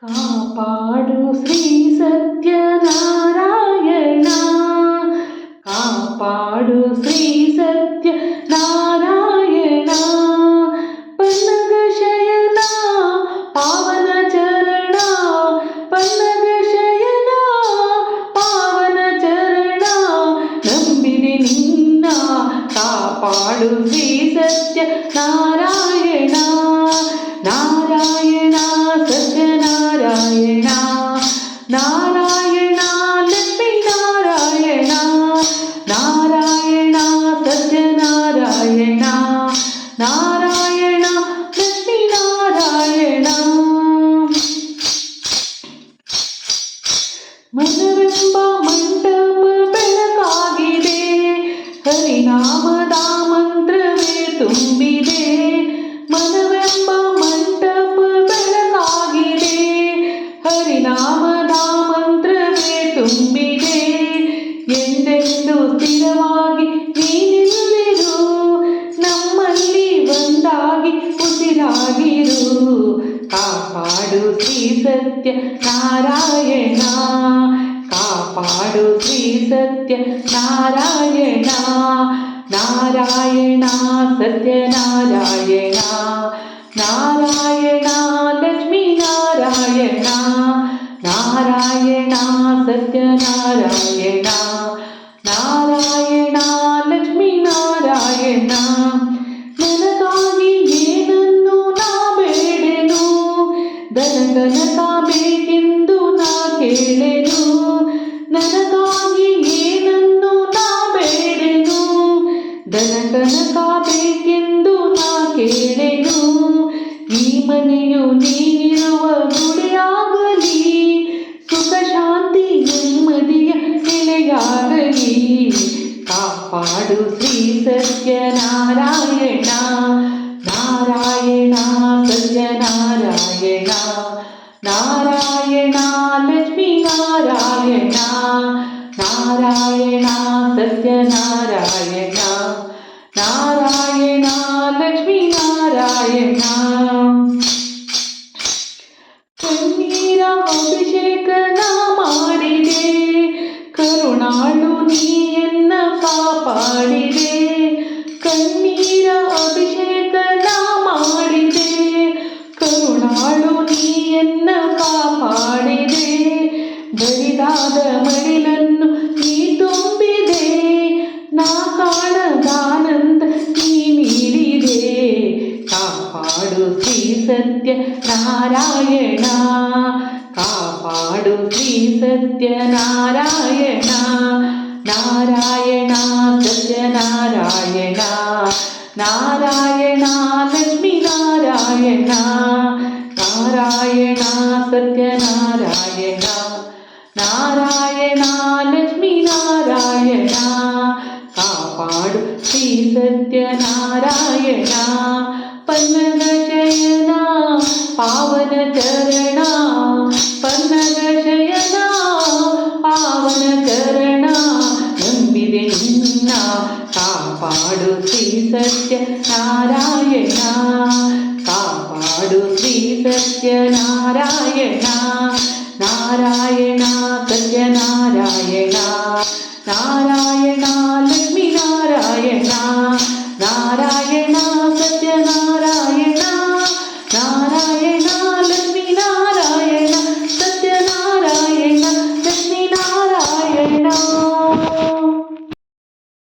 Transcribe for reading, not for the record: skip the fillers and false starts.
ಕಾಪಾಡು ಶ್ರೀ ಸತ್ಯನಾರಾಯಣ, ಕಾಪಾಡು ಶ್ರೀ ಸತ್ಯನಾರಾಯಣ. ಪನ್ನಗ ಶಯನ ಪಾವನ ಚರಣ, ಪನ್ನಗ ಶಯನ ಪಾವನ ಚರಣ. ನಂಬಿದೆ ನಿನ್ನ ಕಾಪಾಡು ಶ್ರೀ ಸತ್ಯನಾರಾಯಣ. ನಾರಾಯಣ ಸತ್ಯನಾರಾಯಣ, ನಾರಾಯಣ ಲಕ್ಷ್ಮೀ ನಾರಾಯಣ, ನಾರಾಯಣ ಸತ್ಯನಾರಾಯಣ, ನಾರಾಯಣ ಲಕ್ಷ್ಮೀ ನಾರಾಯಣ. ಮನವೆಂಬ ಮಂಟಪ ಬೆಳಕಾಗಿದೆ, ಹರಿನಾಮದ ಮಂತ್ರವೇ ತುಂಬಿದೆ. ಮನವೆಂಬ ಮಂಟಪ ಬೆಳಕಾಗಿದೆ, ಹರಿನಾಮದ ಮಂತ್ರವೇ ತುಂಬಿದೆ. ಎಂದೆಂದು ಸ್ಥಿರವಾಗಿ ನೀನಿಲ್ಲಿರು, ನಮ್ಮಲ್ಲಿ ಒಂದಾಗಿ ಉಸಿರಾಗಿರು. ಕಾಪಾಡು ಶ್ರೀ ಸತ್ಯನಾರಾಯಣ, ಕಾಪಾಡು ಶ್ರೀ ಸತ್ಯನಾರಾಯಣ. ನಾರಾಯಣ ಸತ್ಯನಾರಾಯಣ, ನಾರಾಯಣ ಲಕ್ಷ್ಮೀ ನಾರಾಯಣ, ನಾರಾಯಣ ಸತ್ಯನಾರಾಯಣ, ನಾರಾಯಣ ಲಕ್ಷ್ಮೀ ನಾರಾಯಣ. ನನಗಾಗಿ ಏನನ್ನು ನಾ ಬೇಡೆನು, ಧನಗನಕ ಬೇಕೆಂದು ನಾ ಕೇಳೆನು. ನನಗಾಗಿ ಏನನ್ನು ನಾ ಬೇಡೆನು, ಧನಗನಕ ಬೇಕೆಂದು ನಾ ಕೇಳೆನು. ಈ ಮನೆಯು ನೀನಿರುವ ಗುಡಿಯಾಗಲಿ, ಸುಖ ಶಾಂತಿ ನೆಮ್ಮದಿಯ ನೆಲೆಯಾಗಲಿ. ಕಾಪಾಡು ಶ್ರೀ ಸತ್ಯನಾರಾಯಣ, ನಾರಾಯಣ ಸತ್ಯನಾರಾಯಣ, ನಾರಾಯಣ ಲಕ್ಷ್ಮೀ ನಾರಾಯಣ, ನಾರಾಯಣ ಸತ್ಯನಾರಾಯಣ, ನಾರಾಯಣ ಲಕ್ಷ್ಮೀ ನಾರಾಯಣ. ಕಣ್ಣೀರ ಅಭಿಷೇಕನ ಮಾಡಿದೆ, ಕರುಣಾಳು ನೀಯನ್ನ ಕಾಪಾಡಿದೆ. ಕಣ್ಣೀರ ಅಭಿಷೇಕನ ಮಾಡಿದೆ, ಕರುಣಾಳು ನೀಯನ್ನ ಕಾಪಾಡಿದೆ. ಬರಿದಾದ ಮಡಿಲನ್ನು ನೀ ತುಂಬಿದೆ, ನಾ ಕಾಣದಾನಂದ ನೀ ನೀಡಿದೆ. ಕಾಪಾಡು ಶ್ರೀ ಸತ್ಯನಾರಾಯಣ, ಕಾಪಾಡು ಶ್ರೀ ಸತ್ಯನಾರಾಯಣ, ನಾರಾಯಣ ಸತ್ಯನಾರಾಯಣ, ನಾರಾಯಣ ಲಕ್ಷ್ಮೀ ನಾರಾಯಣ, ನಾರಾಯಣ ಸತ್ಯನಾರಾಯಣ, ನಾರಾಯಣ ಲಕ್ಷ್ಮೀ ನಾರಾಯಣ. ಕಾಪಾಡು ಶ್ರೀ ಸತ್ಯನಾರಾಯಣ. ಪನ್ನಗ ಶಯನ ಪಾವನ ಚರಣ, ಪನ್ನಗ ಶಯನ ಪಾವನ ಚರಣ. ನಂಬಿದೆ ನಿನ್ನ ಕಾಪಾಡು ಶ್ರೀ ಸತ್ಯನಾರಾಯಣ, ಕಾಪಾಡು ಶ್ರೀ ಸತ್ಯನಾರಾಯಣ, ನಾರಾಯಣ ಸತ್ಯನಾರಾಯಣ, ನಾರಾಯಣ